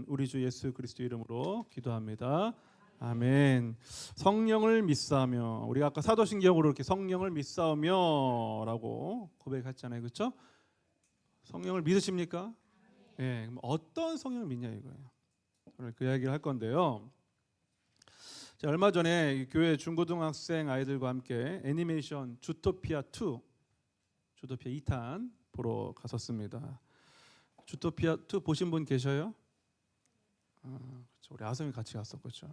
우리 주 예수 그리스도 이름으로 기도합니다. 아멘. 성령을 믿사오며, 우리가 아까 사도신경으로 이렇게 성령을 믿사오며라고 고백했잖아요, 그렇죠? 성령을 믿으십니까? 예. 그럼 어떤 성령을 믿냐 이거예요. 오늘 그 이야기를 할 건데요. 제가 얼마 전에 교회 중고등학생 아이들과 함께 애니메이션 주토피아 2탄 보러 갔었습니다. 주토피아 2 보신 분 계셔요? 그렇죠. 우리 아성이 같이 갔었죠.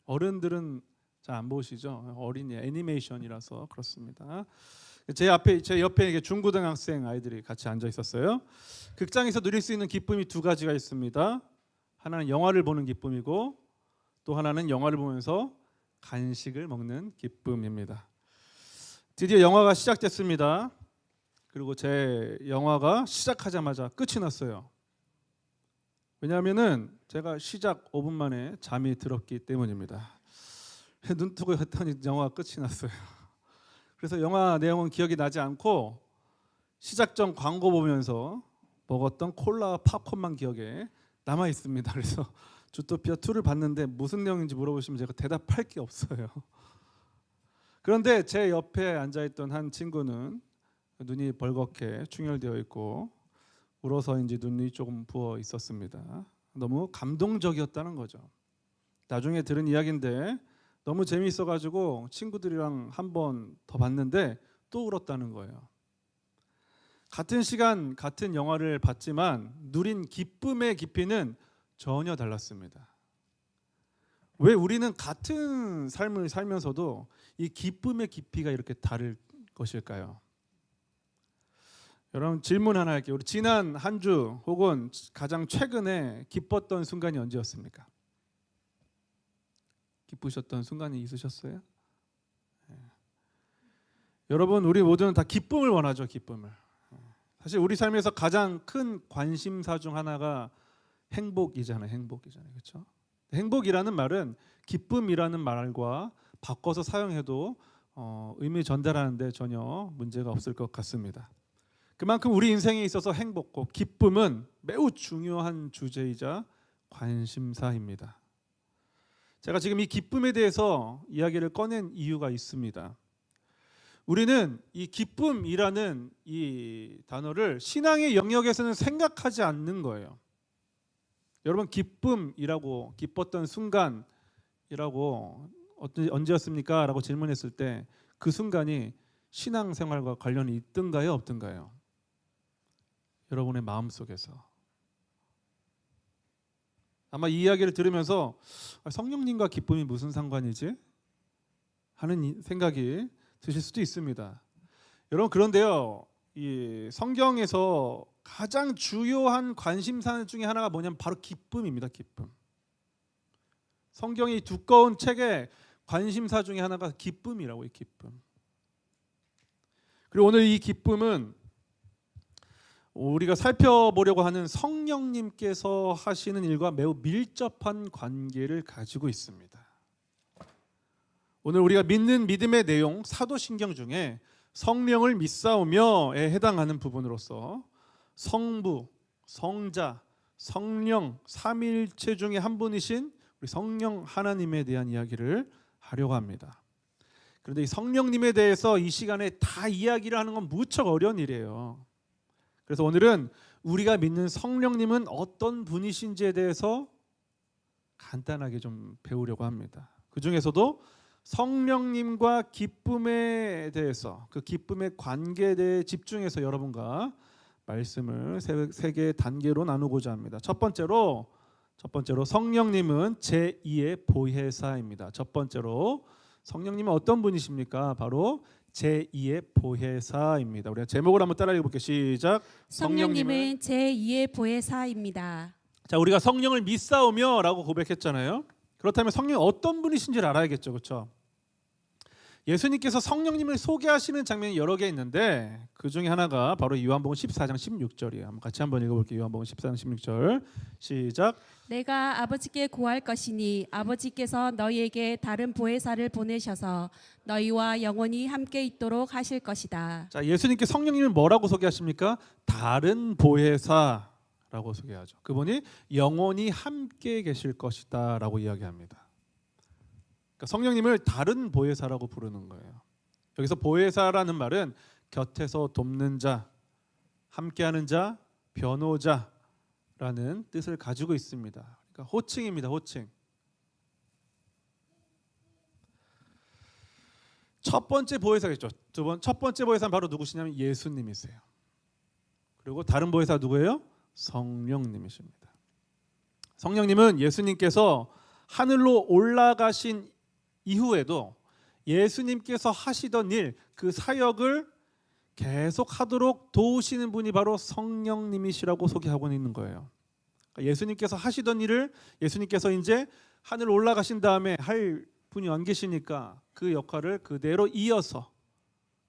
어른들은 잘 안 보시죠. 어린이 애니메이션이라서 그렇습니다. 제 옆에 중고등학생 아이들이 같이 앉아 있었어요. 극장에서 누릴 수 있는 기쁨이 두 가지가 있습니다. 하나는 영화를 보는 기쁨이고, 또 하나는 영화를 보면서 간식을 먹는 기쁨입니다. 드디어 영화가 시작됐습니다. 그리고 제 영화가 시작하자마자 끝이 났어요. 왜냐하면은 제가 시작 5분 만에 잠이 들었기 때문입니다. 눈 뜨고 했더니 영화가 끝이 났어요. 그래서 영화 내용은 기억이 나지 않고 시작 전 광고 보면서 먹었던 콜라와 팝콘만 기억에 남아 있습니다. 그래서 주토피아 2를 봤는데 무슨 내용인지 물어보시면 제가 대답할 게 없어요. 그런데 제 옆에 앉아있던 한 친구는 눈이 벌겋게 충혈되어 있고 울어서인지 눈이 조금 부어 있었습니다. 너무 감동적이었다는 거죠. 나중에 들은 이야기인데 너무 재미있어가지고 친구들이랑 한 번 더 봤는데 또 울었다는 거예요. 같은 시간 같은 영화를 봤지만 누린 기쁨의 깊이는 전혀 달랐습니다. 왜 우리는 같은 삶을 살면서도 이 기쁨의 깊이가 이렇게 다를 것일까요? 여러분, 질문 하나 할게요. 우리 지난 한 주 혹은 가장 최근에 기뻤던 순간이 언제였습니까? 기쁘셨던 순간이 있으셨어요? 네. 여러분, 우리 모두는 다 기쁨을 원하죠. 기쁨을. 사실 우리 삶에서 가장 큰 관심사 중 하나가 행복이잖아요. 그렇죠? 행복이라는 말은 기쁨이라는 말과 바꿔서 사용해도 의미 전달하는데 전혀 문제가 없을 것 같습니다. 그만큼 우리 인생에 있어서 행복과 기쁨은 매우 중요한 주제이자 관심사입니다. 제가 지금 이 기쁨에 대해서 이야기를 꺼낸 이유가 있습니다. 우리는 이 기쁨이라는 이 단어를 신앙의 영역에서는 생각하지 않는 거예요. 여러분, 기쁨이라고, 기뻤던 순간이라고 언제였습니까? 라고 질문했을 때 그 순간이 신앙생활과 관련이 있던가요? 없던가요? 여러분의 마음속에서. 아마 이 이야기를 들으면서 성령님과 기쁨이 무슨 상관이지? 하는 생각이 드실 수도 있습니다. 여러분, 그런데요, 이 성경에서 가장 주요한 관심사 중에 하나가 뭐냐면 바로 기쁨입니다. 기쁨. 성경이 두꺼운 책의 관심사 중에 하나가 기쁨이라고요. 기쁨. 그리고 오늘 이 기쁨은 우리가 살펴보려고 하는 성령님께서 하시는 일과 매우 밀접한 관계를 가지고 있습니다. 오늘 우리가 믿는 믿음의 내용, 사도신경 중에 성령을 믿사오며에 해당하는 부분으로서 성부, 성자, 성령 삼위일체 중에 한 분이신 우리 성령 하나님에 대한 이야기를 하려고 합니다. 그런데 이 성령님에 대해서 이 시간에 다 이야기를 하는 건 무척 어려운 일이에요. 그래서 오늘은 우리가 믿는 성령님은 어떤 분이신지에 대해서 간단하게 좀 배우려고 합니다. 그 중에서도 성령님과 기쁨에 대해서, 그 기쁨의 관계에 대해 집중해서 여러분과 말씀을 세 개의 단계로 나누고자 합니다. 첫 번째로 성령님은 제2의 보혜사입니다. 첫 번째로 성령님은 어떤 분이십니까? 바로 제2의 보혜사입니다. 우리가 제목을 한번 따라 읽어볼게요. 시작. 성령님은 제2의 보혜사입니다. 자, 우리가 성령을 믿사오며라고 고백했잖아요. 그렇다면 성령이 어떤 분이신지를 알아야겠죠, 그렇죠? 예수님께서 성령님을 소개하시는 장면이 여러 개 있는데 그 중에 하나가 바로 요한복음 14장 16절이에요. 같이 한번 읽어볼게요. 요한복음 14장 16절 시작. 내가 아버지께 구할 것이니 아버지께서 너희에게 다른 보혜사를 보내셔서 너희와 영원히 함께 있도록 하실 것이다. 자, 예수님께 성령님을 뭐라고 소개하십니까? 다른 보혜사라고 라고 소개하죠. 그분이 영원히 함께 계실 것이다 라고 이야기합니다. 그러니까 성령님을 다른 보혜사라고 부르는 거예요. 여기서 보혜사라는 말은 곁에서 돕는 자, 함께하는 자, 변호자라는 뜻을 가지고 있습니다. 그러니까 호칭입니다. 호칭. 첫 번째 보혜사겠죠. 첫 번째 보혜사는 바로 누구시냐면 예수님이세요. 그리고 다른 보혜사 누구예요? 성령님이십니다. 성령님은 예수님께서 하늘로 올라가신 이후에도 예수님께서 하시던 일, 그 사역을 계속 하도록 도우시는 분이 바로 성령님이시라고 소개하고 있는 거예요. 그러니까 예수님께서 하시던 일을 예수님께서 이제 하늘 올라가신 다음에 할 분이 안 계시니까 그 역할을 그대로 이어서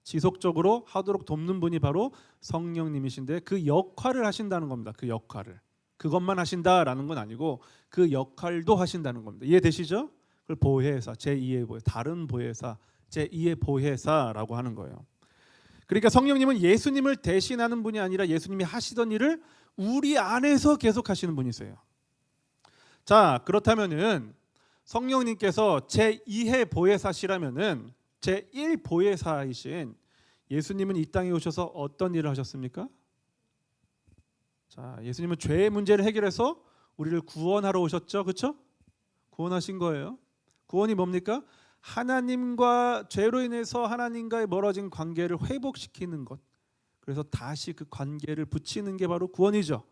지속적으로 하도록 돕는 분이 바로 성령님이신데 그 역할을 하신다는 겁니다. 그 역할을. 그것만 하신다라는 건 아니고 그 역할도 하신다는 겁니다. 이해되시죠? 그걸 보혜사, 제2의 보혜사, 다른 보혜사, 제2의 보혜사라고 하는 거예요. 그러니까 성령님은 예수님을 대신하는 분이 아니라 예수님이 하시던 일을 우리 안에서 계속 하시는 분이세요. 자, 그렇다면은 성령님께서 제2의 보혜사시라면은 제1 보혜사이신 예수님은 이 땅에 오셔서 어떤 일을 하셨습니까? 자, 예수님은 죄의 문제를 해결해서 우리를 구원하러 오셨죠. 그렇죠? 구원하신 거예요. 구원이 뭡니까? 하나님과 죄로 인해서 하나님과의 멀어진 관계를 회복시키는 것. 그래서 다시 그 관계를 붙이는 게 바로 구원이죠.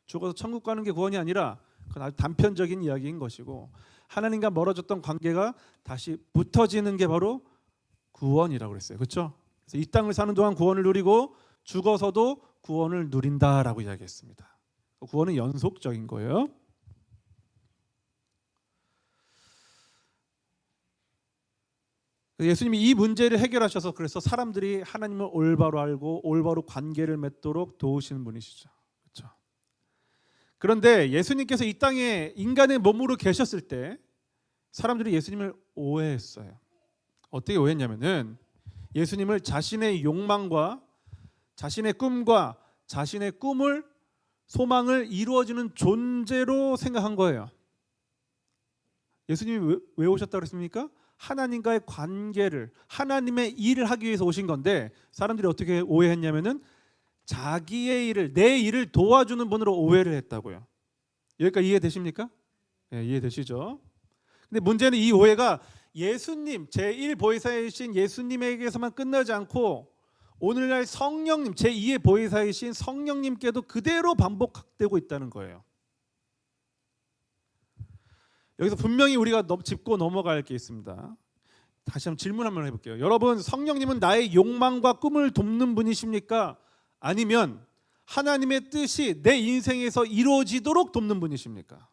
죽어서 천국 가는 게 구원이 아니라 그건 아주 단편적인 이야기인 것이고 하나님과 멀어졌던 관계가 다시 붙어지는 게 바로 구원이라고 그랬어요. 그렇죠? 그래서 이 땅을 사는 동안 구원을 누리고 죽어서도 구원을 누린다라고 이야기했습니다. 구원은 연속적인 거예요. 예수님이 이 문제를 해결하셔서 그래서 사람들이 하나님을 올바로 알고 올바로 관계를 맺도록 도우시는 분이시죠. 그렇죠? 그런데 예수님께서 이 땅에 인간의 몸으로 계셨을 때 사람들이 예수님을 오해했어요. 어떻게 오해했냐면은 예수님을 자신의 욕망과 자신의 꿈과 자신의 꿈을 소망을 이루어주는 존재로 생각한 거예요. 예수님이 왜 오셨다고 그랬습니까? 하나님과의 관계를 하나님의 일을 하기 위해서 오신 건데 사람들이 어떻게 오해했냐면은 자기의 일을 내 일을 도와주는 분으로 오해를 했다고요. 여기까지 이해되십니까? 네, 이해되시죠? 근데 문제는 이 오해가 예수님 제1 보혜사이신 예수님에게서만 끝나지 않고 오늘날 성령님 제2의 보혜사이신 성령님께도 그대로 반복되고 있다는 거예요. 여기서 분명히 우리가 짚고 넘어갈 게 있습니다. 다시 한번 질문 한번 해볼게요. 여러분, 성령님은 나의 욕망과 꿈을 돕는 분이십니까? 아니면 하나님의 뜻이 내 인생에서 이루어지도록 돕는 분이십니까?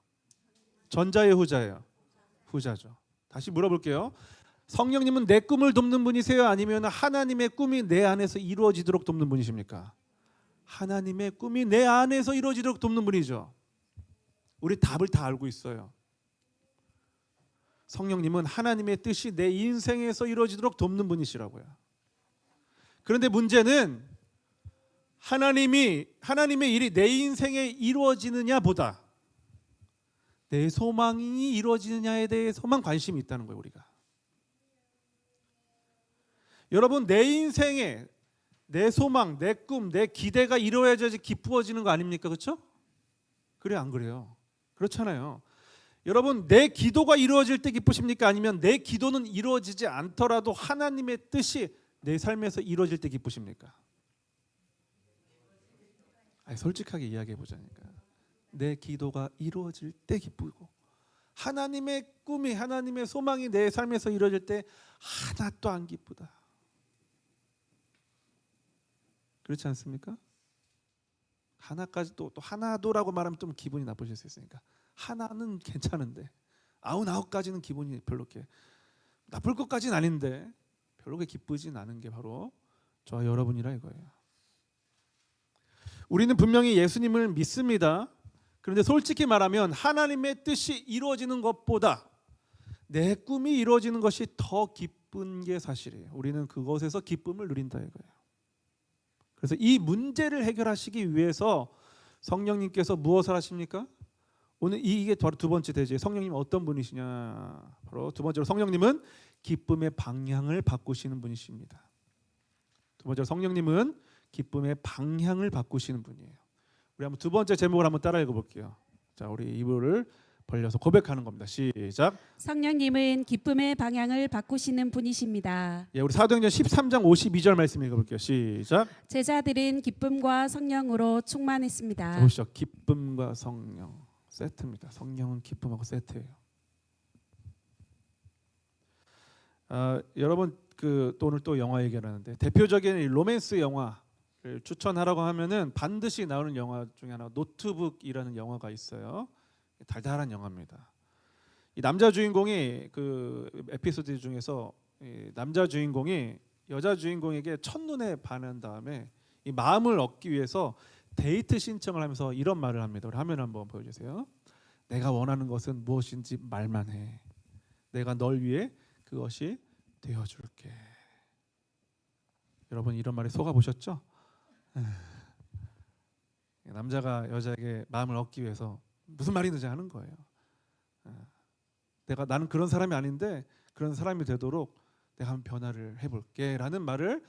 전자예요, 후자예요? 후자죠. 다시 물어볼게요. 성령님은 내 꿈을 돕는 분이세요? 아니면 하나님의 꿈이 내 안에서 이루어지도록 돕는 분이십니까? 하나님의 꿈이 내 안에서 이루어지도록 돕는 분이죠. 우리 답을 다 알고 있어요. 성령님은 하나님의 뜻이 내 인생에서 이루어지도록 돕는 분이시라고요. 그런데 문제는 하나님의 일이 내 인생에 이루어지느냐 보다 내 소망이 이루어지느냐에 대해서만 관심이 있다는 거예요. 우리가. 여러분, 내 인생에 내 소망, 내 꿈, 내 기대가 이루어져야지 기쁘어지는 거 아닙니까? 그렇죠? 그래요, 안 그래요? 그렇잖아요. 여러분, 내 기도가 이루어질 때 기쁘십니까? 아니면 내 기도는 이루어지지 않더라도 하나님의 뜻이 내 삶에서 이루어질 때 기쁘십니까? 아니, 솔직하게 이야기해 보자니까. 내 기도가 이루어질 때 기쁘고 하나님의 꿈이 하나님의 소망이 내 삶에서 이루어질 때 하나도 안 기쁘다. 그렇지 않습니까? 하나까지 또 하나도라고 말하면 좀 기분이 나쁘실 수 있으니까 하나는 괜찮은데 99가지는 기분이 별로 이렇게 나쁠 것까지는 아닌데 별로 그렇게 기쁘진 않은 게 바로 저와 여러분이라 이거예요. 우리는 분명히 예수님을 믿습니다. 그런데 솔직히 말하면 하나님의 뜻이 이루어지는 것보다 내 꿈이 이루어지는 것이 더 기쁜 게 사실이에요. 우리는 그것에서 기쁨을 누린다 이거예요. 그래서 이 문제를 해결하시기 위해서 성령님께서 무엇을 하십니까? 오늘 이게 바로 두 번째 대제. 성령님 어떤 분이시냐? 바로 두 번째로 성령님은 기쁨의 방향을 바꾸시는 분이십니다. 두 번째로 성령님은 기쁨의 방향을 바꾸시는 분이에요. 우리 한번 두 번째 제목을 한번 따라 읽어볼게요. 자, 우리 입을 벌려서 고백하는 겁니다. 시작. 성령님은 기쁨의 방향을 바꾸시는 분이십니다. 예, 우리 사도행전 13장 52절 말씀 읽어볼게요. 시작. 제자들은 기쁨과 성령으로 충만했습니다. 보시죠. 기쁨과 성령 세트입니다. 성령은 기쁨하고 세트예요. 여러분 또 오늘 또 영화 얘기를 하는데 대표적인 이 로맨스 영화를 추천하라고 하면은 반드시 나오는 영화 중에 하나 노트북이라는 영화가 있어요. 달달한 영화입니다. 이 남자 주인공이 그 에피소드 중에서 이 남자 주인공이 여자 주인공에게 첫눈에 반한 다음에 이 마음을 얻기 위해서 데이트 신청을 하면서 이런 말을 합니다. 우리 화면 한번 보여주세요. 내가 원하는 것은 무엇인지 말만 해. 내가 널 위해 그것이 되어줄게. 여러분 이런 말에 속아 보셨죠? 남자가 여자에게 마음을 얻기 위해서 무슨 말이든지 하는 거예요. 나는 그런 사람이 아닌데 그런 사람이 되도록 내가 한번 변화를 해볼게라는 말을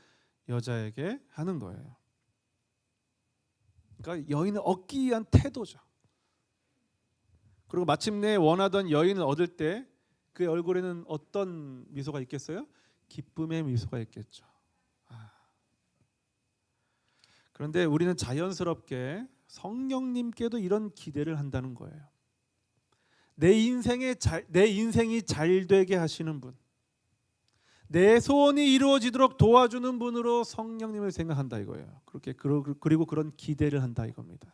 여자에게 하는 거예요. 그러니까 여인을 얻기 위한 태도죠. 그리고 마침내 원하던 여인을 얻을 때 그의 얼굴에는 어떤 미소가 있겠어요? 기쁨의 미소가 있겠죠. 그런데 우리는 자연스럽게 성령님께도 이런 기대를 한다는 거예요. 내 인생이 잘 되게 하시는 분, 내 소원이 이루어지도록 도와주는 분으로 성령님을 생각한다 이거예요. 그리고 그런 기대를 한다 이겁니다.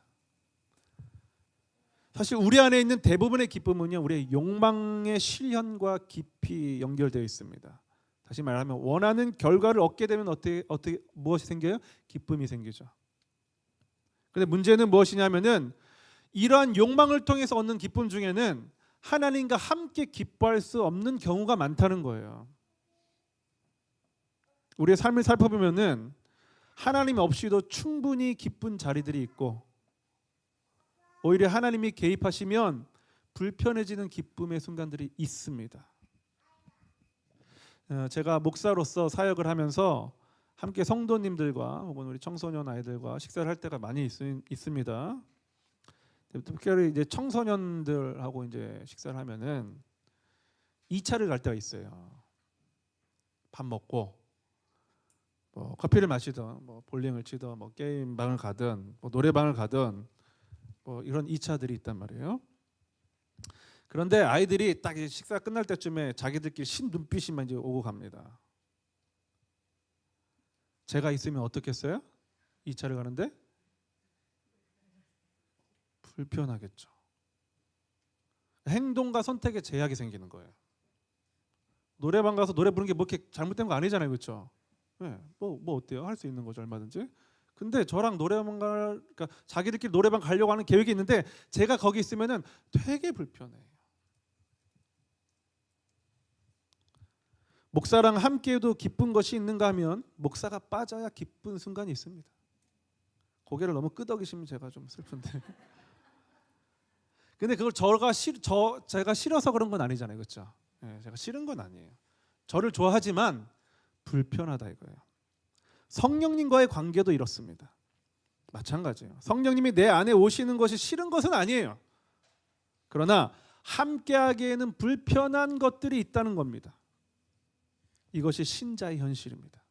사실 우리 안에 있는 대부분의 기쁨은요, 우리의 욕망의 실현과 깊이 연결되어 있습니다. 다시 말하면 원하는 결과를 얻게 되면 무엇이 생겨요? 기쁨이 생기죠. 그런데 문제는 무엇이냐면은 이러한 욕망을 통해서 얻는 기쁨 중에는 하나님과 함께 기뻐할 수 없는 경우가 많다는 거예요. 우리의 삶을 살펴보면은 하나님 없이도 충분히 기쁜 자리들이 있고 오히려 하나님이 개입하시면 불편해지는 기쁨의 순간들이 있습니다. 제가 목사로서 사역을 하면서 함께 성도님들과 혹은 우리 청소년 아이들과 식사를 할 때가 많이 있습니다. 특별히 이제 청소년들하고 이제 식사를 하면은 2차를 갈 때가 있어요. 밥 먹고 뭐 커피를 마시든 뭐 볼링을 치든 뭐 게임방을 가든 뭐 노래방을 가든 뭐 이런 2차들이 있단 말이에요. 그런데 아이들이 딱 식사 끝날 때쯤에 자기들끼리 신 눈빛이만 이제 오고 갑니다. 제가 있으면 어떻겠어요? 2차를 가는데 불편하겠죠. 행동과 선택에 제약이 생기는 거예요. 노래방 가서 노래 부르는 게 뭐 이렇게 잘못된 거 아니잖아요, 그렇죠? 네, 뭐 어때요? 할 수 있는 거죠, 얼마든지. 근데 저랑 그러니까 자기들끼리 노래방 가려고 하는 계획이 있는데 제가 거기 있으면은 되게 불편해요. 목사랑 함께해도 기쁜 것이 있는가 하면 목사가 빠져야 기쁜 순간이 있습니다. 고개를 너무 끄덕이시면 제가 좀 슬픈데. 근데 그걸 제가 싫어서 그런 건 아니잖아요, 그렇죠? 네, 제가 싫은 건 아니에요. 저를 좋아하지만 불편하다 이거예요. 성령님과의 관계도 이렇습니다. 마찬가지예요. 성령님이 내 안에 오시는 것이 싫은 것은 아니에요. 그러나 함께하기에는 불편한 것들이 있다는 겁니다. 이것이 신자의 현실입니다.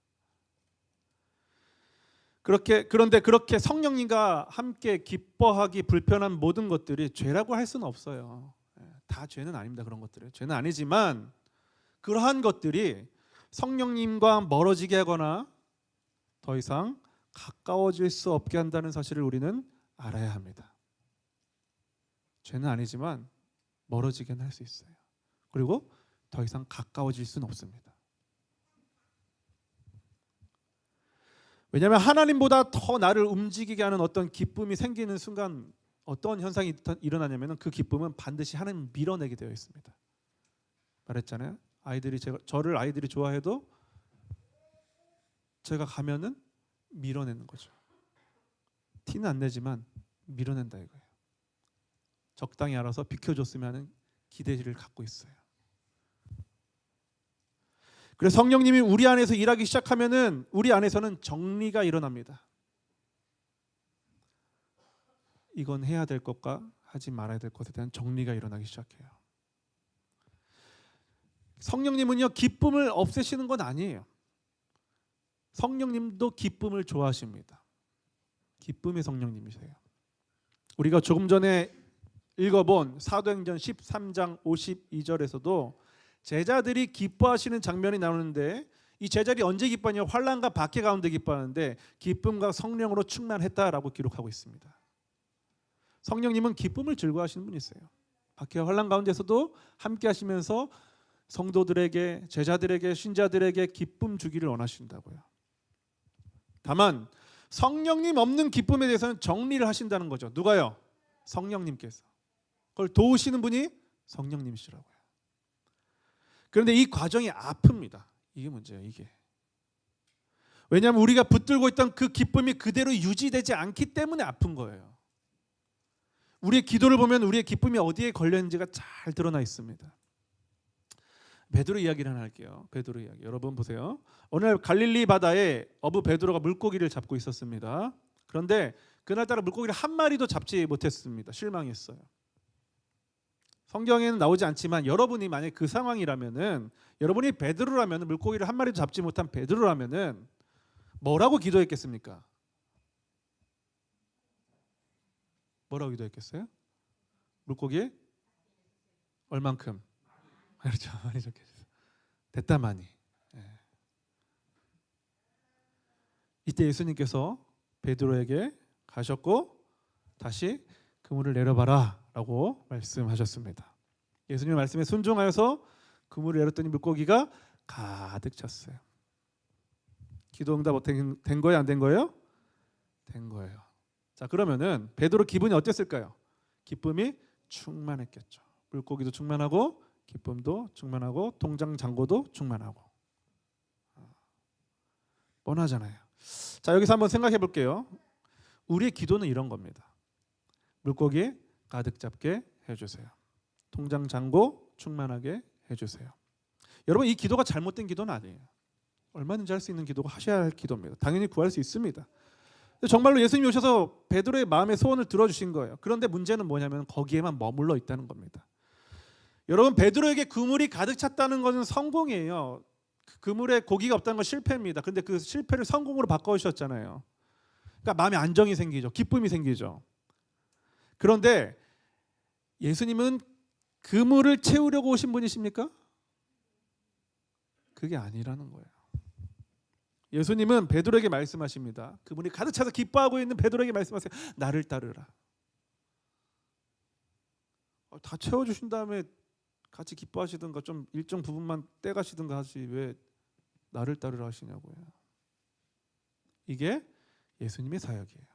그런데 그렇게 성령님과 함께 기뻐하기 불편한 모든 것들이 죄라고 할 수는 없어요. 다 죄는 아닙니다. 그런 것들은 죄는 아니지만 그러한 것들이 성령님과 멀어지게 하거나 더 이상 가까워질 수 없게 한다는 사실을 우리는 알아야 합니다. 죄는 아니지만 멀어지게는 할 수 있어요. 그리고 더 이상 가까워질 수는 없습니다. 왜냐하면 하나님보다 더 나를 움직이게 하는 어떤 기쁨이 생기는 순간 어떤 현상이 일어나냐면 그 기쁨은 반드시 하나님 밀어내게 되어 있습니다. 말했잖아요. 저를 아이들이 좋아해도 제가 가면은 밀어내는 거죠. 티는 안 내지만 밀어낸다 이거예요. 적당히 알아서 비켜줬으면 하는 기대를 갖고 있어요. 그래서 성령님이 우리 안에서 일하기 시작하면은 우리 안에서는 정리가 일어납니다. 이건 해야 될 것과 하지 말아야 될 것에 대한 정리가 일어나기 시작해요. 성령님은요, 기쁨을 없애시는 건 아니에요. 성령님도 기쁨을 좋아하십니다. 기쁨의 성령님이세요. 우리가 조금 전에 읽어본 사도행전 13장 52절에서도 제자들이 기뻐하시는 장면이 나오는데, 이 제자들이 언제 기뻐하냐? 환난과 박해 가운데 기뻐하는데 기쁨과 성령으로 충만했다라고 기록하고 있습니다. 성령님은 기쁨을 즐거워하시는 분이세요. 박해와 환난 가운데서도 함께 하시면서 성도들에게, 제자들에게, 신자들에게 기쁨 주기를 원하신다고요. 다만 성령님 없는 기쁨에 대해서는 정리를 하신다는 거죠. 누가요? 성령님께서. 그걸 도우시는 분이 성령님이시라고요. 그런데 이 과정이 아픕니다. 이게 문제예요. 이게. 왜냐하면 우리가 붙들고 있던 그 기쁨이 그대로 유지되지 않기 때문에 아픈 거예요. 우리의 기도를 보면 우리의 기쁨이 어디에 걸렸는지가 잘 드러나 있습니다. 베드로 이야기를 하나 할게요. 베드로 이야기. 여러분 보세요. 어느 날 갈릴리 바다에 어부 베드로가 물고기를 잡고 있었습니다. 그런데 그날따라 물고기를 한 마리도 잡지 못했습니다. 실망했어요. 성경에는 나오지 않지만 여러분이 만약 그 상황이라면은, 여러분이 베드로라면, 물고기를 한 마리도 잡지 못한 베드로라면은 뭐라고 기도했겠습니까? 뭐라고 기도했겠어요? 물고기에 얼만큼? 그렇죠. 많이 적혀있어요. 됐다 많이. 이때 예수님께서 베드로에게 가셨고 다시 그물을 내려봐라 라고 말씀하셨습니다. 예수님의 말씀에 순종하여서 그물을 내렸더니 물고기가 가득 찼어요. 기도 응답 된 거예요? 안 된 거예요? 된 거예요. 자, 그러면은 베드로 기분이 어땠을까요? 기쁨이 충만했겠죠. 물고기도 충만하고 기쁨도 충만하고 통장 잔고도 충만하고. 뻔하잖아요. 자, 여기서 한번 생각해 볼게요. 우리의 기도는 이런 겁니다. 물고기 가득 잡게 해주세요. 통장 잔고 충만하게 해주세요. 여러분, 이 기도가 잘못된 기도는 아니에요. 얼마든지 할 수 있는 기도가 하셔야 할 기도입니다. 당연히 구할 수 있습니다. 정말로 예수님이 오셔서 베드로의 마음의 소원을 들어주신 거예요. 그런데 문제는 뭐냐면 거기에만 머물러 있다는 겁니다. 여러분, 베드로에게 그물이 가득 찼다는 것은 성공이에요. 그물에 고기가 없다는 건 실패입니다. 그런데 그 실패를 성공으로 바꿔주셨잖아요. 그러니까 마음에 안정이 생기죠. 기쁨이 생기죠. 그런데 예수님은 그물을 채우려고 오신 분이십니까? 그게 아니라는 거예요. 예수님은 베드로에게 말씀하십니다. 그물이 가득 차서 기뻐하고 있는 베드로에게 말씀하세요. 나를 따르라. 다 채워주신 다음에 같이 기뻐하시든가 좀 일정 부분만 떼가시든가 하지 왜 나를 따르라 하시냐고요. 이게 예수님의 사역이에요.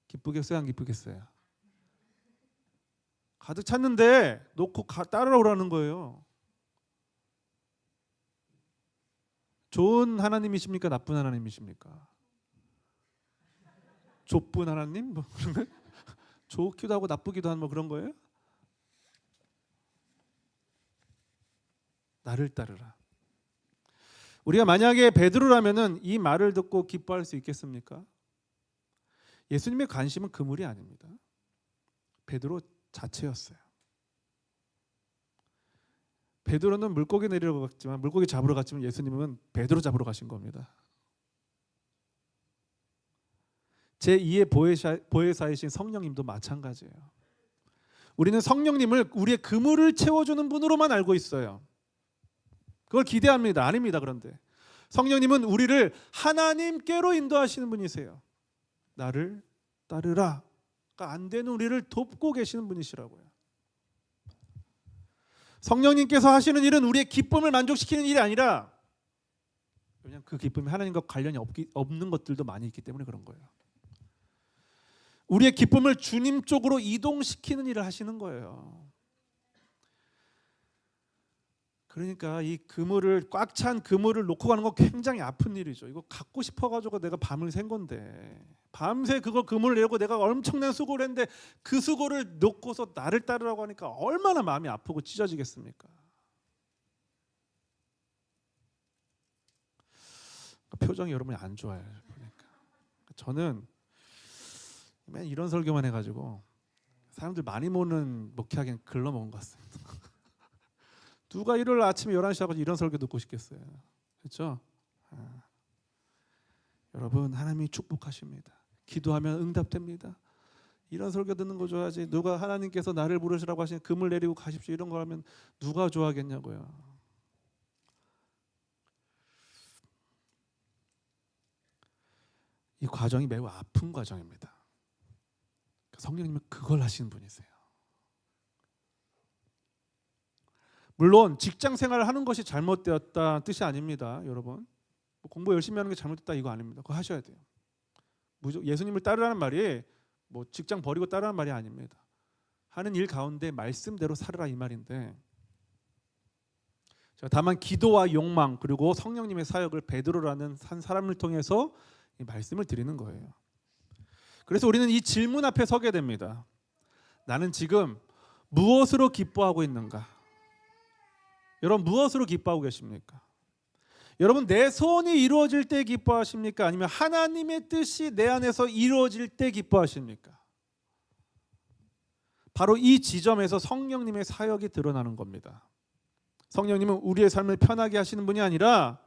기쁘겠어요? 안 기쁘겠어요? 가득 찼는데 놓고 따라오라는 거예요. 좋은 하나님이십니까? 나쁜 하나님이십니까? 좁은 하나님? 뭐 그런 거? 좋기도 하고 나쁘기도 한 뭐 그런 거예요? 나를 따르라. 우리가 만약에 베드로라면은 이 말을 듣고 기뻐할 수 있겠습니까? 예수님의 관심은 그물이 아닙니다. 베드로 자체였어요. 베드로는 물고기 내리러 갔지만, 물고기 잡으러 갔지만 예수님은 베드로 잡으러 가신 겁니다. 제2의 보혜사이신 성령님도 마찬가지예요. 우리는 성령님을 우리의 그물을 채워주는 분으로만 알고 있어요. 그걸 기대합니다. 아닙니다. 그런데 성령님은 우리를 하나님께로 인도하시는 분이세요. 나를 따르라. 그러니까 안 되는 우리를 돕고 계시는 분이시라고요. 성령님께서 하시는 일은 우리의 기쁨을 만족시키는 일이 아니라, 왜냐하면 그 기쁨이 하나님과 관련이 없는 것들도 많이 있기 때문에 그런 거예요. 우리의 기쁨을 주님 쪽으로 이동시키는 일을 하시는 거예요. 그러니까 이 그물을, 꽉 찬 그물을 놓고 가는 건 굉장히 아픈 일이죠. 이거 갖고 싶어가지고 내가 밤을 샌 건데 밤새 그거 그물을 내고 내가 엄청난 수고를 했는데 그 수고를 놓고서 나를 따르라고 하니까 얼마나 마음이 아프고 찢어지겠습니까? 표정이 여러분이 안 좋아요. 보니까 저는 맨 이런 설교만 해가지고 사람들 많이 모는 목회하기엔 글러먹은 것 같습니다. 누가 일요일 아침에 11시 하고 이런 설교 듣고 싶겠어요. 그렇죠? 여러분, 하나님이 축복하십니다. 기도하면 응답됩니다. 이런 설교 듣는 거 좋아하지. 누가 하나님께서 나를 부르시라고 하시는 금을 내리고 가십시오 이런 거 하면 누가 좋아하겠냐고요. 이 과정이 매우 아픈 과정입니다. 성령님은 그걸 하시는 분이세요. 물론 직장 생활을 하는 것이 잘못되었다 뜻이 아닙니다. 여러분, 공부 열심히 하는 게 잘못됐다 이거 아닙니다. 그거 하셔야 돼요. 예수님을 따르라는 말이 뭐 직장 버리고 따르라는 말이 아닙니다. 하는 일 가운데 말씀대로 살으라 이 말인데, 다만 기도와 욕망 그리고 성령님의 사역을 베드로라는 한 사람을 통해서 이 말씀을 드리는 거예요. 그래서 우리는 이 질문 앞에 서게 됩니다. 나는 지금 무엇으로 기뻐하고 있는가? 여러분, 무엇으로 기뻐하고 계십니까? 여러분, 내 소원이 이루어질 때 기뻐하십니까? 아니면 하나님의 뜻이 내 안에서 이루어질 때 기뻐하십니까? 바로 이 지점에서 성령님의 사역이 드러나는 겁니다. 성령님은 우리의 삶을 편하게 하시는 분이 아니라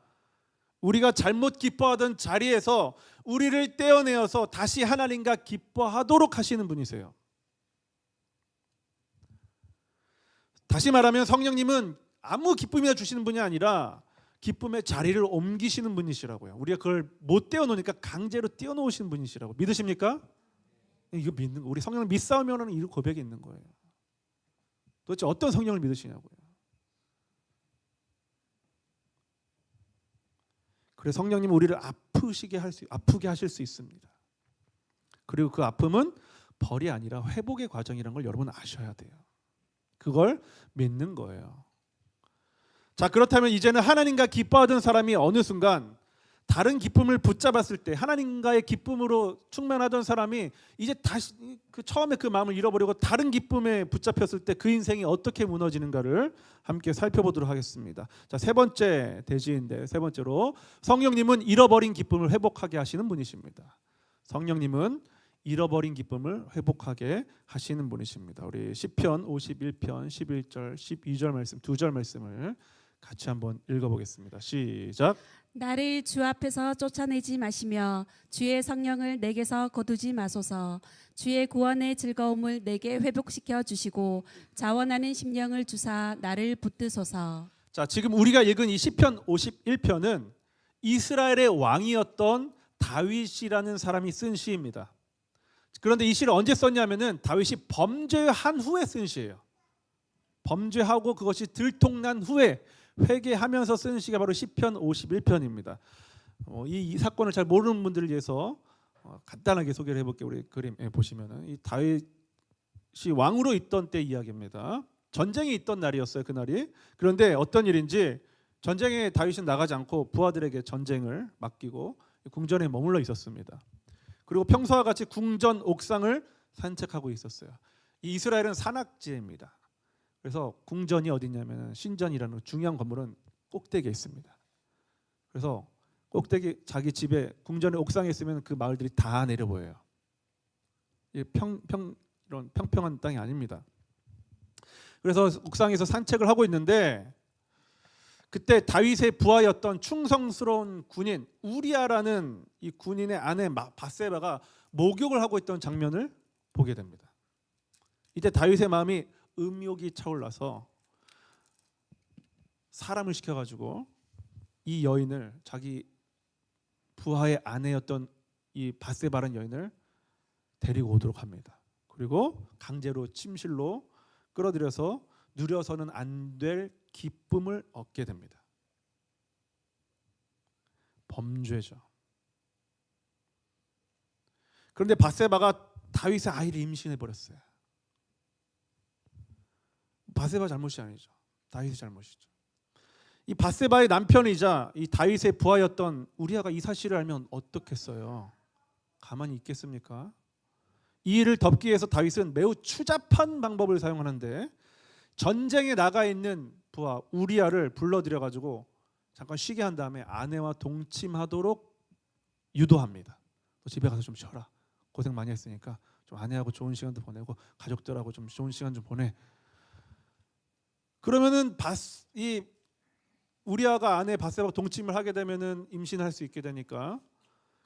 우리가 잘못 기뻐하던 자리에서 우리를 떼어내어서 다시 하나님과 기뻐하도록 하시는 분이세요. 다시 말하면 성령님은 아무 기쁨이나 주시는 분이 아니라 기쁨의 자리를 옮기시는 분이시라고요. 우리가 그걸 못 떼어놓으니까 강제로 떼어놓으시는 분이시라고. 믿으십니까? 이거 믿는 거. 우리 성령을 믿사오면은 이 고백이 있는 거예요. 도대체 어떤 성령을 믿으시냐고요. 그래서 성령님은 우리를 아프게 하실 수 있습니다. 그리고 그 아픔은 벌이 아니라 회복의 과정이라는 걸 여러분 아셔야 돼요. 그걸 믿는 거예요. 자, 그렇다면 이제는 하나님과 기뻐하던 사람이 어느 순간 다른 기쁨을 붙잡았을 때, 하나님과의 기쁨으로 충만하던 사람이 이제 다시 처음에 그 마음을 잃어버리고 다른 기쁨에 붙잡혔을 때 그 인생이 어떻게 무너지는가를 함께 살펴보도록 하겠습니다. 자, 세 번째 대지인데, 세 번째로 성령님은 잃어버린 기쁨을 회복하게 하시는 분이십니다. 성령님은 잃어버린 기쁨을 회복하게 하시는 분이십니다. 우리 시편 51편 11절 12절 말씀, 두 절 말씀을 같이 한번 읽어보겠습니다. 시작. 나를 주 앞에서 쫓아내지 마시며 주의 성령을 내게서 거두지 마소서. 주의 구원의 즐거움을 내게 회복시켜 주시고 자원하는 심령을 주사 나를 붙드소서. 자, 지금 우리가 읽은 이 시편 51편은 이스라엘의 왕이었던 다윗이라는 사람이 쓴 시입니다. 그런데 이 시를 언제 썼냐면은 다윗이 범죄한 후에 쓴 시예요. 범죄하고 그것이 들통난 후에 회개하면서 쓴 시가 바로 시편 51편입니다. 이 사건을 잘 모르는 분들을 위해서 간단하게 소개를 해볼게요. 우리 그림 보시면은 이 다윗이 왕으로 있던 때 이야기입니다. 전쟁이 있던 날이었어요, 그날이. 그런데 어떤 일인지 전쟁에 다윗은 나가지 않고 부하들에게 전쟁을 맡기고 궁전에 머물러 있었습니다. 그리고 평소와 같이 궁전 옥상을 산책하고 있었어요. 이 이스라엘은 산악지대입니다. 그래서 궁전이 어디냐면 신전이라는 중요한 건물은 꼭대기에 있습니다. 그래서 꼭대기 자기 집에 궁전의 옥상에 있으면 그 마을들이 다 내려 보여요. 이런 평평한 땅이 아닙니다. 그래서 옥상에서 산책을 하고 있는데 그때 다윗의 부하였던 충성스러운 군인 우리아라는 이 군인의 아내 밧세바가 목욕을 하고 있던 장면을 보게 됩니다. 이때 다윗의 마음이 음욕이 차올라서 사람을 시켜가지고 이 여인을, 자기 부하의 아내였던 이 밧세바라는 여인을 데리고 오도록 합니다. 그리고 강제로 침실로 끌어들여서 누려서는 안 될 기쁨을 얻게 됩니다. 범죄죠. 그런데 밧세바가 다윗의 아이를 임신해 버렸어요. 밧세바 잘못이 아니죠. 다윗의 잘못이죠. 이 밧세바의 남편이자 이 다윗의 부하였던 우리아가 이 사실을 알면 어떻겠어요? 가만히 있겠습니까? 이 일을 덮기 위해서 다윗은 매우 추잡한 방법을 사용하는데 전쟁에 나가 있는 부하 우리아를 불러들여 가지고 잠깐 쉬게 한 다음에 아내와 동침하도록 유도합니다. 너 집에 가서 좀 쉬어라. 고생 많이 했으니까 좀 아내하고 좋은 시간도 보내고 가족들하고 좀 좋은 시간 좀 보내. 그러면은 이 우리아가 아내 밧세바와 동침을 하게 되면은 임신할 수 있게 되니까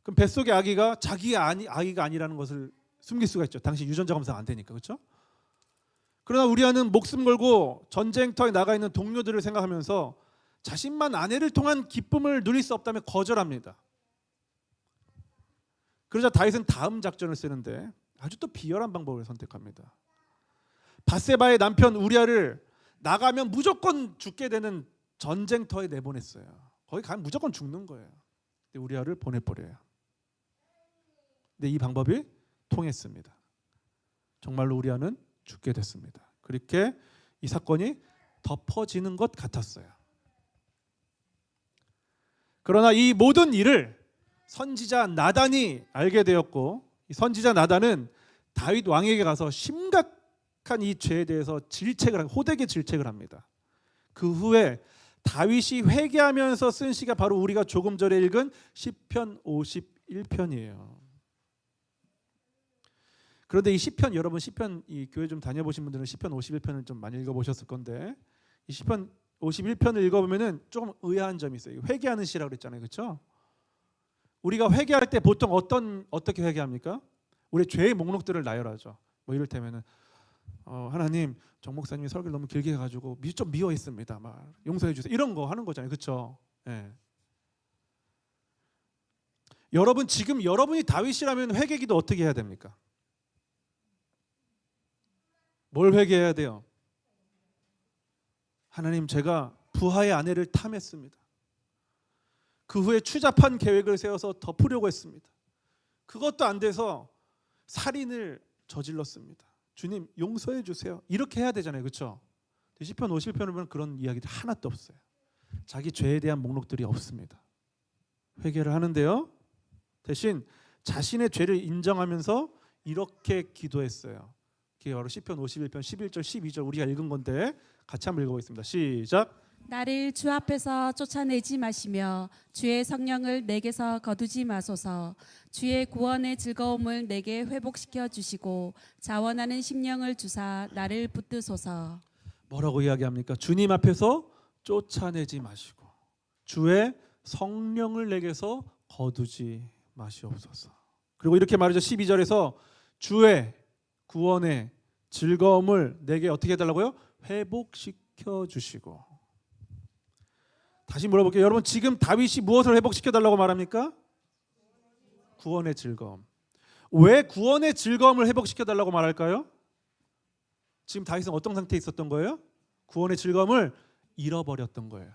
그럼 뱃속의 아기가 자기의 아기가 아니라는 것을 숨길 수가 있죠. 당시 유전자 검사가 안 되니까. 그렇죠? 그러나 우리아는 목숨 걸고 전쟁터에 나가 있는 동료들을 생각하면서 자신만 아내를 통한 기쁨을 누릴 수 없다며 거절합니다. 그러자 다윗은 다음 작전을 쓰는데 아주 또 비열한 방법을 선택합니다. 밧세바의 남편 우리아를 나가면 무조건 죽게 되는 전쟁터에 내보냈어요. 거기 가면 무조건 죽는 거예요. 근데 우리아를 보내버려요. 근데 이 방법이 통했습니다. 정말로 우리아는 죽게 됐습니다. 그렇게 이 사건이 덮어지는 것 같았어요. 그러나 이 모든 일을 선지자 나단이 알게 되었고 이 선지자 나단은 다윗 왕에게 가서 심각한 이 죄에 대해서 호되게 질책을 합니다. 그 후에 다윗이 회개하면서 쓴 시가 바로 우리가 조금 전에 읽은 시편 51편이에요. 그런데 이 시편 여러분 시편 이 교회 좀 다녀보신 분들은 시편 51편을 좀 많이 읽어보셨을 건데 이 시편 51편을 읽어보면은 조금 의아한 점이 있어요. 회개하는 시라고 그랬잖아요, 그렇죠? 우리가 회개할 때 보통 어떻게 회개합니까? 우리 죄의 목록들을 나열하죠. 뭐 이를테면은 하나님 정 목사님이 설교를 너무 길게 해가지고 좀 미워했습니다. 막 용서해 주세요. 이런 거 하는 거잖아요, 그렇죠? 예. 여러분 지금 여러분이 다윗이라면 회개기도 어떻게 해야 됩니까? 뭘 회개해야 돼요? 하나님 제가 부하의 아내를 탐했습니다. 그 후에 추잡한 계획을 세워서 덮으려고 했습니다. 그것도 안 돼서 살인을 저질렀습니다. 주님 용서해 주세요. 이렇게 해야 되잖아요, 그렇죠? 시편 50편을 보면 그런 이야기들이 하나도 없어요. 자기 죄에 대한 목록들이 없습니다. 회개를 하는데요, 대신 자신의 죄를 인정하면서 이렇게 기도했어요. 그게 바로 시편 51편 11절 12절 우리가 읽은 건데 같이 한번 읽어보겠습니다. 시작. 나를 주 앞에서 쫓아내지 마시며 주의 성령을 내게서 거두지 마소서. 주의 구원의 즐거움을 내게 회복시켜 주시고 자원하는 심령을 주사 나를 붙드소서. 뭐라고 이야기합니까? 주님 앞에서 쫓아내지 마시고 주의 성령을 내게서 거두지 마시옵소서. 그리고 이렇게 말이죠. 12절에서 주의 구원의 즐거움을 내게 어떻게 해달라고요? 회복시켜 주시고. 다시 물어볼게요. 여러분 지금 다윗이 무엇을 회복시켜 달라고 말합니까? 구원의 즐거움. 왜 구원의 즐거움을 회복시켜 달라고 말할까요? 지금 다윗은 어떤 상태에 있었던 거예요? 구원의 즐거움을 잃어버렸던 거예요.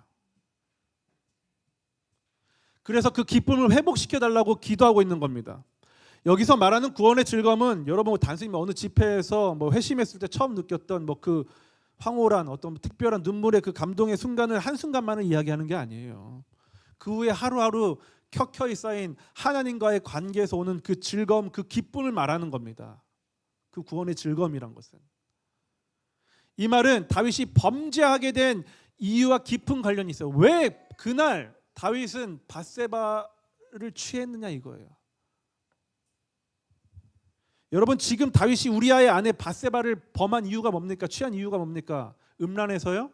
그래서 그 기쁨을 회복시켜 달라고 기도하고 있는 겁니다. 여기서 말하는 구원의 즐거움은 여러분 단순히 어느 집회에서 회심했을 때 처음 느꼈던 그 황홀한 어떤 특별한 눈물의 그 감동의 순간을 한순간만을 이야기하는 게 아니에요. 그 후에 하루하루 켜켜이 쌓인 하나님과의 관계에서 오는 그 즐거움, 그 기쁨을 말하는 겁니다. 그 구원의 즐거움이란 것은. 이 말은 다윗이 범죄하게 된 이유와 깊은 관련이 있어요. 왜 그날 다윗은 밧세바를 취했느냐 이거예요. 여러분 지금 다윗이 우리아의 아내 밧세바를 범한 이유가 뭡니까? 취한 이유가 뭡니까? 음란해서요?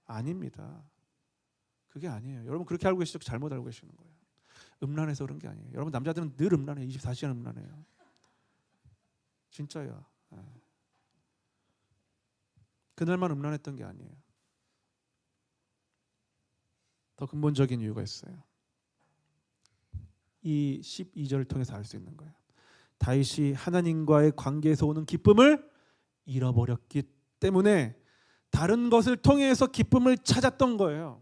아닙니다. 그게 아니에요. 여러분 그렇게 알고 계시죠? 잘못 알고 계시는 거예요. 음란해서 그런 게 아니에요. 여러분 남자들은 늘 음란해요. 24시간 음란해요. 진짜요. 그날만 음란했던 게 아니에요. 더 근본적인 이유가 있어요. 이 12절을 통해서 알 수 있는 거예요. 다윗이 하나님과의 관계에서 오는 기쁨을 잃어버렸기 때문에 다른 것을 통해서 기쁨을 찾았던 거예요.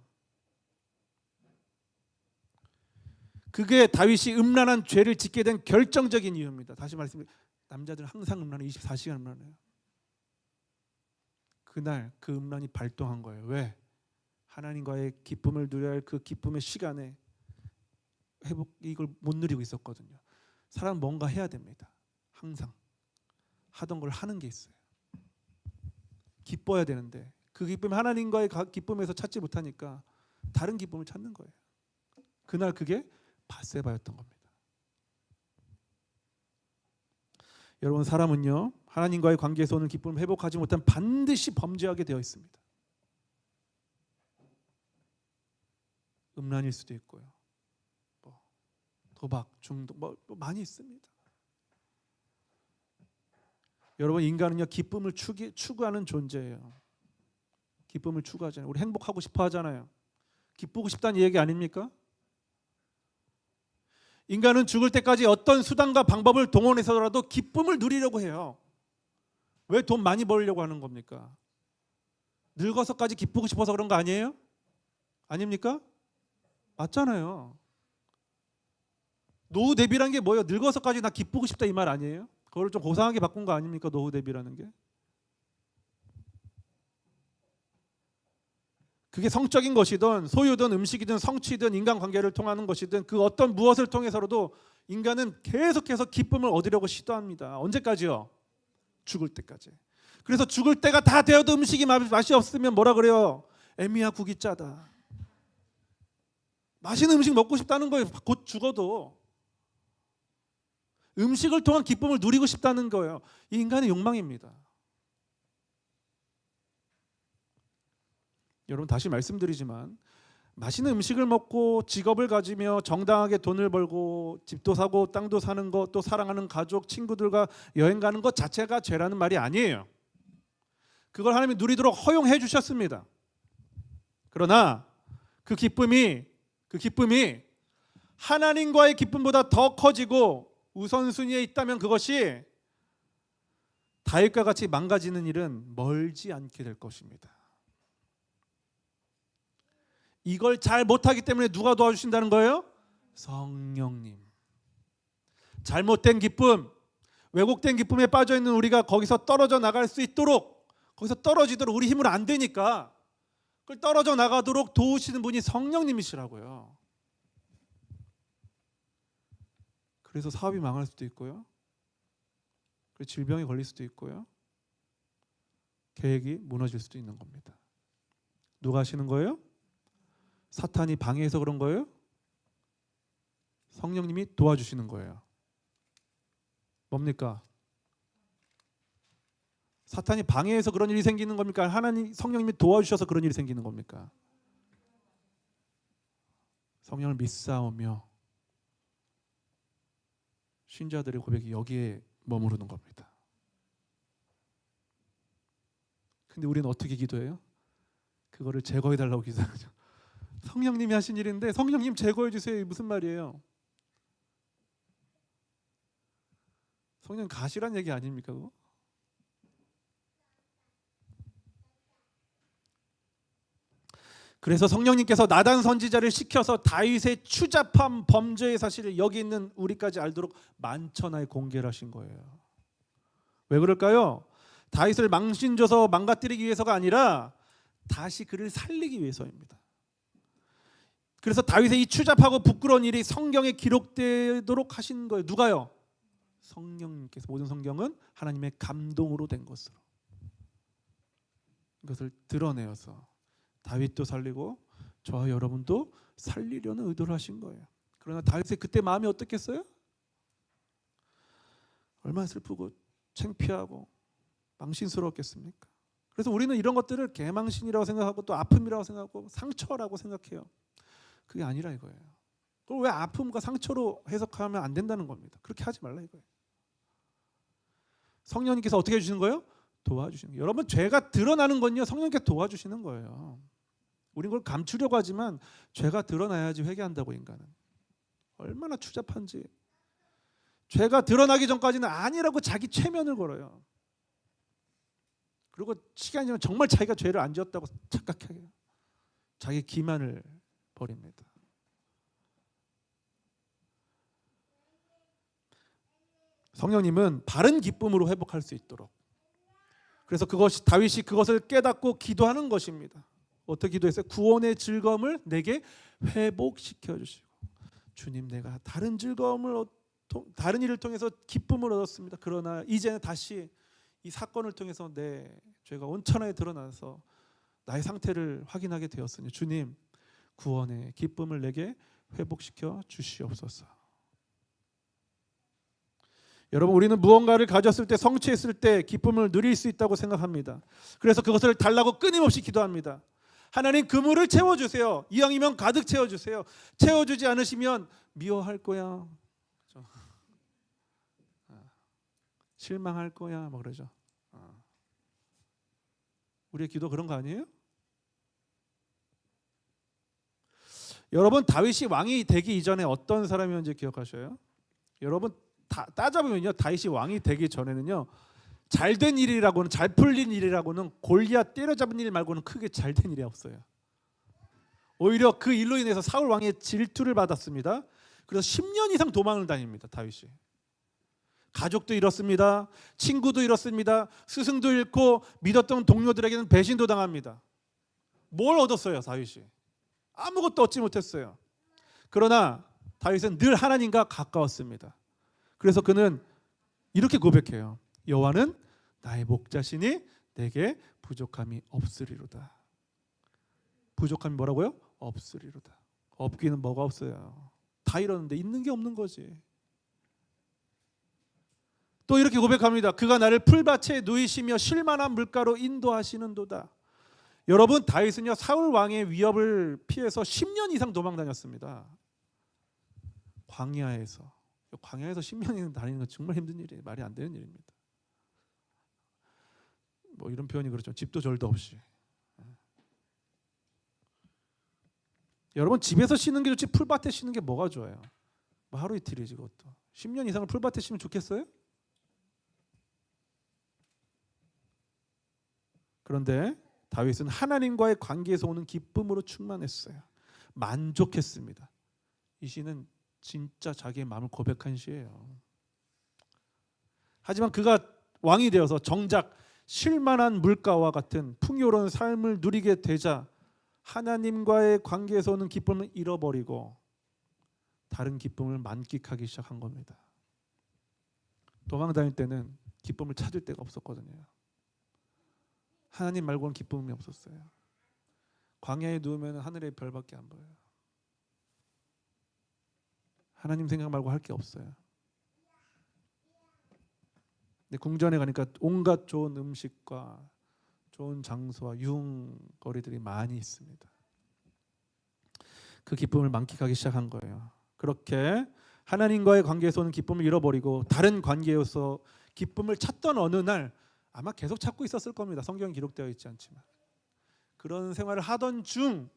그게 다윗이 음란한 죄를 짓게 된 결정적인 이유입니다. 다시 말씀드립니다. 남자들은 항상 음란해. 24시간 음란해요. 그날 그 음란이 발동한 거예요. 왜? 하나님과의 기쁨을 누려야 할 그 기쁨의 시간에 이걸 못 누리고 있었거든요. 사람은 뭔가 해야 됩니다. 항상 하던 걸 하는 게 있어요. 기뻐야 되는데 그 기쁨이 하나님과의 기쁨에서 찾지 못하니까 다른 기쁨을 찾는 거예요. 그날 그게 밧세바였던 겁니다. 여러분, 사람은요 하나님과의 관계에서 오는 기쁨을 회복하지 못하면 반드시 범죄하게 되어 있습니다. 음란일 수도 있고요, 도박, 중독, 많이 있습니다. 여러분, 인간은요 기쁨을 추구하는 존재예요. 기쁨을 추구하잖아요. 우리 행복하고 싶어 하잖아요. 기쁘고 싶다는 얘기 아닙니까? 인간은 죽을 때까지 어떤 수단과 방법을 동원해서라도 기쁨을 누리려고 해요. 왜 돈 많이 벌려고 하는 겁니까? 늙어서까지 기쁘고 싶어서 그런 거 아니에요? 아닙니까? 맞잖아요. 노후 대비라는 게 뭐예요? 늙어서까지 나 기쁘고 싶다 이 말 아니에요? 그걸 좀 고상하게 바꾼 거 아닙니까? 노후 대비라는 게. 그게 성적인 것이든 소유든 음식이든 성취든 인간관계를 통하는 것이든 그 어떤 무엇을 통해서라도 인간은 계속해서 기쁨을 얻으려고 시도합니다. 언제까지요? 죽을 때까지. 그래서 죽을 때가 다 되어도 음식이 맛이 없으면 뭐라 그래요? 애미야 국이 짜다. 맛있는 음식 먹고 싶다는 거예요. 곧 죽어도. 음식을 통한 기쁨을 누리고 싶다는 거예요. 이 인간의 욕망입니다. 여러분, 다시 말씀드리지만 맛있는 음식을 먹고 직업을 가지며 정당하게 돈을 벌고 집도 사고 땅도 사는 것, 또 사랑하는 가족, 친구들과 여행 가는 것 자체가 죄라는 말이 아니에요. 그걸 하나님이 누리도록 허용해 주셨습니다. 그러나 그 기쁨이 하나님과의 기쁨보다 더 커지고 우선순위에 있다면 그것이 다윗과 같이 망가지는 일은 멀지 않게 될 것입니다. 이걸 잘 못하기 때문에 누가 도와주신다는 거예요? 성령님. 잘못된 기쁨, 왜곡된 기쁨에 빠져있는 우리가 거기서 떨어져 나갈 수 있도록, 거기서 떨어지도록, 우리 힘으로 안 되니까 그걸 떨어져 나가도록 도우시는 분이 성령님이시라고요. 그래서 사업이 망할 수도 있고요, 그래서 질병에 걸릴 수도 있고요, 계획이 무너질 수도 있는 겁니다. 누가 하시는 거예요? 사탄이 방해해서 그런 거예요? 성령님이 도와주시는 거예요. 뭡니까? 사탄이 방해해서 그런 일이 생기는 겁니까? 하나님 성령님이 도와주셔서 그런 일이 생기는 겁니까? 성령을 믿사오며 신자들의 고백이 여기에 머무르는 겁니다. 근데 우리는 어떻게 기도해요? 그거를 제거해달라고 기도하죠. 성령님이 하신 일인데 성령님 제거해 주세요. 무슨 말이에요? 성령 가시란 얘기 아닙니까? 그거? 그래서 성령님께서 나단 선지자를 시켜서 다윗의 추잡한 범죄의 사실을 여기 있는 우리까지 알도록 만천하에 공개를 하신 거예요. 왜 그럴까요? 다윗을 망신줘서 망가뜨리기 위해서가 아니라 다시 그를 살리기 위해서입니다. 그래서 다윗의 이 추잡하고 부끄러운 일이 성경에 기록되도록 하신 거예요. 누가요? 성령님께서. 모든 성경은 하나님의 감동으로 된 것으로 이것을 드러내어서 다윗도 살리고 저와 여러분도 살리려는 의도를 하신 거예요. 그러나 다윗의 그때 마음이 어떻겠어요? 얼마나 슬프고 창피하고 망신스러웠겠습니까? 그래서 우리는 이런 것들을 개망신이라고 생각하고 또 아픔이라고 생각하고 상처라고 생각해요. 그게 아니라 이거예요. 그걸 왜 아픔과 상처로 해석하면 안 된다는 겁니다. 그렇게 하지 말라 이거예요. 성령님께서 어떻게 해주시는 거예요? 도와주시는 거예요. 여러분, 죄가 드러나는 건요 성령님께서 도와주시는 거예요. 우린 그걸 감추려고 하지만 죄가 드러나야지 회개한다고. 인간은 얼마나 추잡한지. 죄가 드러나기 전까지는 아니라고 자기 최면을 걸어요. 그리고 시간이 지나면 정말 자기가 죄를 안 지었다고 착각해요. 자기 기만을 버립니다. 성령님은 바른 기쁨으로 회복할 수 있도록, 그래서 그것이 다윗이 그것을 깨닫고 기도하는 것입니다. 어떻게 기도했어요? 구원의 즐거움을 내게 회복시켜 주시고, 주님 내가 다른 즐거움을 다른 일을 통해서 기쁨을 얻었습니다. 그러나 이제는 다시 이 사건을 통해서 내 죄가 온천하게 드러나서 나의 상태를 확인하게 되었으니 주님 구원의 기쁨을 내게 회복시켜 주시옵소서. 여러분, 우리는 무언가를 가졌을 때, 성취했을 때 기쁨을 누릴 수 있다고 생각합니다. 그래서 그것을 달라고 끊임없이 기도합니다. 하나님, 그물을 채워주세요. 이왕이면 가득 채워주세요. 채워주지 않으시면 미워할 거야, 실망할 거야, 뭐 그러죠. 우리의 기도 그런 거 아니에요? 여러분, 다윗이 왕이 되기 이전에 어떤 사람이었는지 기억하셔요? 여러분, 따져보면요, 다윗이 왕이 되기 전에는요, 잘된 일이라고는, 잘 풀린 일이라고는, 골리앗 때려잡은 일 말고는 크게 잘된 일이 없어요. 오히려 그 일로 인해서 사울 왕의 질투를 받았습니다. 그래서 10년 이상 도망을 다닙니다, 다윗이. 가족도 잃었습니다. 친구도 잃었습니다. 스승도 잃고 믿었던 동료들에게는 배신도 당합니다. 뭘 얻었어요, 다윗이? 아무것도 얻지 못했어요. 그러나 다윗은 늘 하나님과 가까웠습니다. 그래서 그는 이렇게 고백해요. 여호와는 나의 목자시니 내게 부족함이 없으리로다. 부족함이 뭐라고요? 없으리로다. 없기는 뭐가 없어요. 다 잃었는데 있는 게 없는 거지. 또 이렇게 고백합니다. 그가 나를 풀밭에 누이시며 쉴만한 물가로 인도하시는도다. 여러분, 다윗은요, 사울 왕의 위협을 피해서 10년 이상 도망 다녔습니다. 광야에서 10년이나 다니는 건 정말 힘든 일이에요. 말이 안 되는 일입니다. 뭐 이런 표현이 그렇죠. 집도 절도 없이. 여러분, 집에서 쉬는 게 좋지 풀밭에 쉬는 게 뭐가 좋아요? 뭐 하루 이틀이지 그것도. 10년 이상을 풀밭에 쉬면 좋겠어요? 그런데 다윗은 하나님과의 관계에서 오는 기쁨으로 충만했어요. 만족했습니다. 이 시는 진짜 자기의 마음을 고백한 시예요. 하지만 그가 왕이 되어서 정작 쉴만한 물가와 같은 풍요로운 삶을 누리게 되자 하나님과의 관계에서 오는 기쁨을 잃어버리고 다른 기쁨을 만끽하기 시작한 겁니다. 도망 다닐 때는 기쁨을 찾을 데가 없었거든요. 하나님 말고는 기쁨이 없었어요. 광야에 누우면 하늘의 별밖에 안 보여요. 하나님 생각 말고 할 게 없어요. 근데 궁전에 가니까 온갖 좋은 음식과 좋은 장소와 유흥거리들이 많이 있습니다. 그 기쁨을 만끽하기 시작한 거예요. 그렇게 하나님과의 관계에서 오는 기쁨을 잃어버리고 다른 관계에서 기쁨을 찾던 어느 날, 아마 계속 찾고 있었을 겁니다. 성경에 기록되어 있지 않지만 그런 생활을 하던 중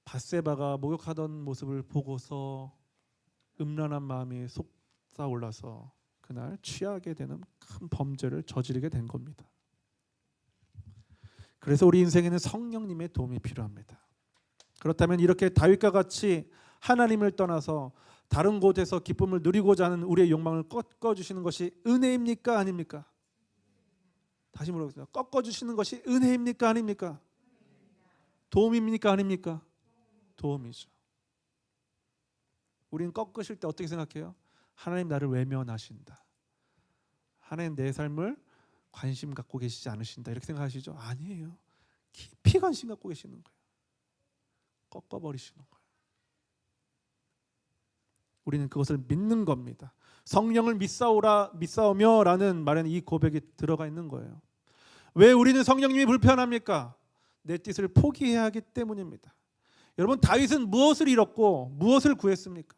밧세바가 목욕하던 모습을 보고서 음란한 마음이 솟아올라서 그날 취하게 되는 큰 범죄를 저지르게 된 겁니다. 그래서 우리 인생에는 성령님의 도움이 필요합니다. 그렇다면 이렇게 다윗과 같이 하나님을 떠나서 다른 곳에서 기쁨을 누리고자 하는 우리의 욕망을 꺾어주시는 것이 은혜입니까? 아닙니까? 다시 물어보겠습니다. 꺾어주시는 것이 은혜입니까? 아닙니까? 도움입니까? 아닙니까? 도움이죠. 우리는 꺾으실 때 어떻게 생각해요? 하나님 나를 외면하신다. 하나님 내 삶을 관심 갖고 계시지 않으신다. 이렇게 생각하시죠? 아니에요. 깊이 관심 갖고 계시는 거예요. 꺾어버리시는 거예요. 우리는 그것을 믿는 겁니다. 성령을 믿사오며라는 말에는 이 고백이 들어가 있는 거예요. 왜 우리는 성령님이 불편합니까? 내 뜻을 포기해야 하기 때문입니다. 여러분, 다윗은 무엇을 잃었고 무엇을 구했습니까?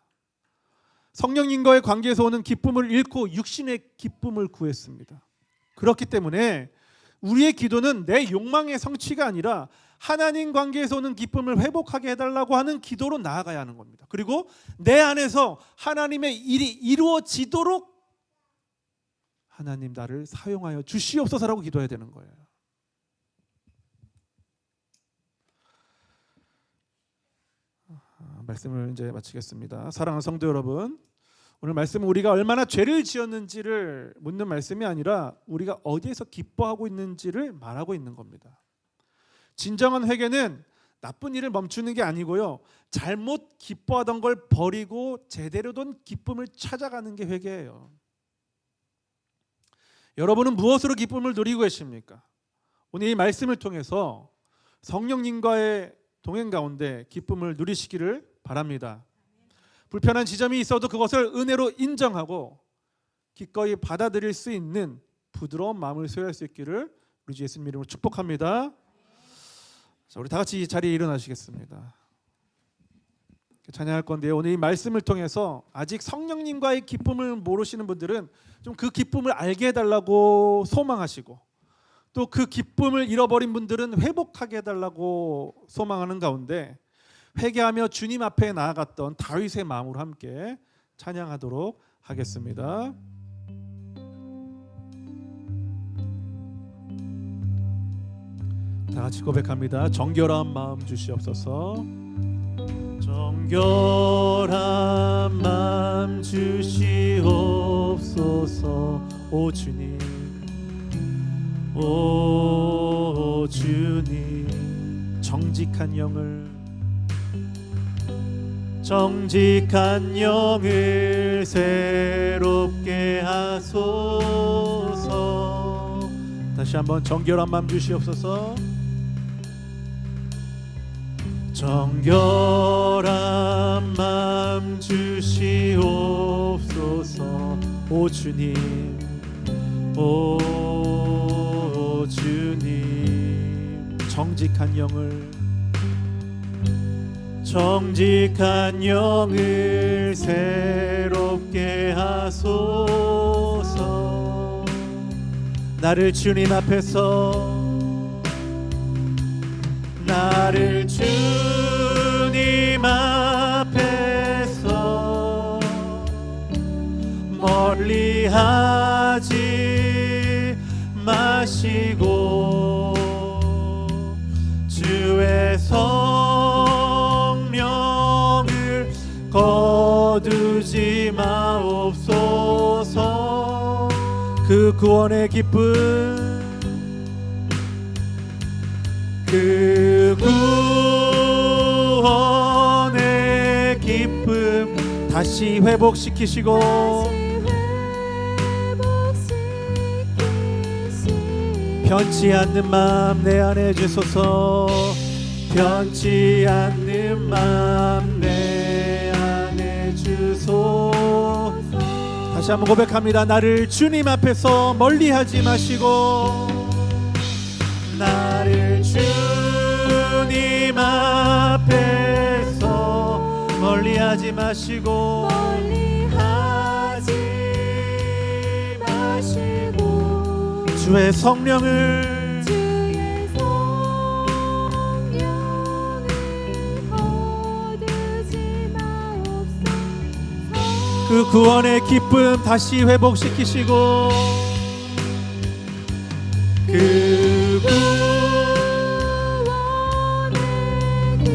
성령님과의 관계에서 오는 기쁨을 잃고 육신의 기쁨을 구했습니다. 그렇기 때문에 우리의 기도는 내 욕망의 성취가 아니라 하나님 관계에서 오는 기쁨을 회복하게 해달라고 하는 기도로 나아가야 하는 겁니다. 그리고 내 안에서 하나님의 일이 이루어지도록 하나님 나를 사용하여 주시옵소서라고 기도해야 되는 거예요. 말씀을 이제 마치겠습니다. 사랑하는 성도 여러분, 오늘 말씀은 우리가 얼마나 죄를 지었는지를 묻는 말씀이 아니라 우리가 어디에서 기뻐하고 있는지를 말하고 있는 겁니다. 진정한 회개는 나쁜 일을 멈추는 게 아니고요. 잘못 기뻐하던 걸 버리고 제대로 된 기쁨을 찾아가는 게 회개예요. 여러분은 무엇으로 기쁨을 누리고 계십니까? 오늘 이 말씀을 통해서 성령님과의 동행 가운데 기쁨을 누리시기를 바랍니다. 불편한 지점이 있어도 그것을 은혜로 인정하고 기꺼이 받아들일 수 있는 부드러운 마음을 소유할 수 있기를 우리 주 예수님 이름으로 축복합니다. 자, 우리 다 같이 이 자리에 일어나시겠습니다. 찬양할 건데 오늘 이 말씀을 통해서 아직 성령님과의 기쁨을 모르시는 분들은 좀 그 기쁨을 알게 해달라고 소망하시고, 또 그 기쁨을 잃어버린 분들은 회복하게 해달라고 소망하는 가운데 회개하며 주님 앞에 나아갔던 다윗의 마음으로 함께 찬양하도록 하겠습니다. 다 같이 고백합니다. 정결한 마음 주시옵소서. 정결한 마음 주시옵소서. 오 주님, 오 주님, 정직한 영을 새롭게 하소서. 다시 한번 정결한 마음 주시옵소서. 정결한 마음 주시옵소서. 오 주님, 오 주님, 정직한 영을 새롭게 하소서. 나를 주님 앞에서 멀리하지 마시고 주의 성령을 거두지 마옵소서. 그 구원의 기쁨, 그 구원의 기쁨 다시 회복시키시고 변치 않는 마음 내 안에 주소서. 변치 않는 마음 내 안에 주소서. 다시 한번 고백합니다. 나를 주님 앞에서 멀리하지 마시고, 나를 주님 앞에서 멀리하지 마시고, 주의 성령을 거두지 마옵소서. 그 구원의 기쁨 다시 회복시키시고, 그 구원의 기쁨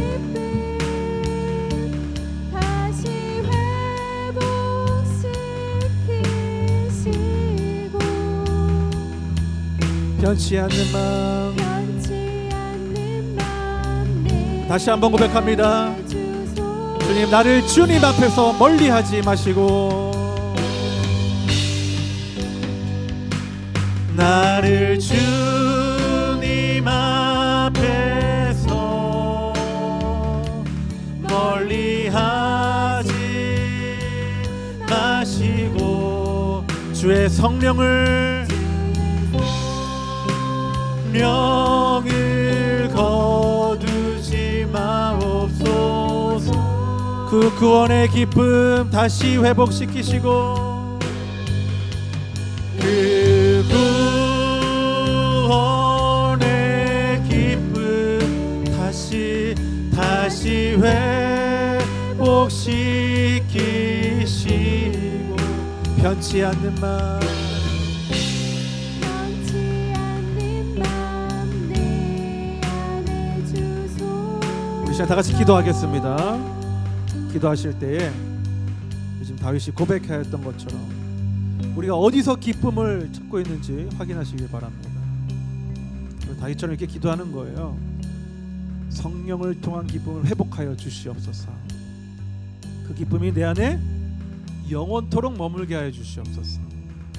다시 회복시키시고 변치 않는 마음 다시 한번 고백합니다. 주님, 나를 주님 앞에서 멀리하지 마시고, 나를 주님 앞에서 멀리하지 마시고 주의 성령을 거두지 마옵소서. 그 구원의 기쁨 다시 회복시키시고, 그 구원의 기쁨 다시 회복시키시고 변치 않는 마음 우리 시간 다 같이 기도하겠습니다. 기도하실 때에 지금 다윗이 고백하였던 것처럼 우리가 어디서 기쁨을 찾고 있는지 확인하시길 바랍니다. 다윗처럼 이렇게 기도하는 거예요. 성령을 통한 기쁨을 회복하여 주시옵소서. 그 기쁨이 내 안에 영원토록 머물게 하여 주시옵소서.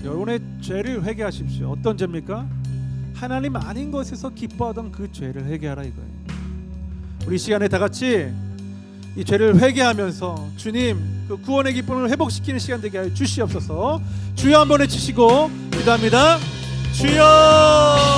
여러분의 죄를 회개하십시오. 어떤 죄입니까? 하나님 아닌 것에서 기뻐하던 그 죄를 회개하라 이거예요. 우리 시간에 다 같이 이 죄를 회개하면서 주님 그 구원의 기쁨을 회복시키는 시간 되게 하여 주시옵소서. 주여 한번 외치시고 기도합니다. 주여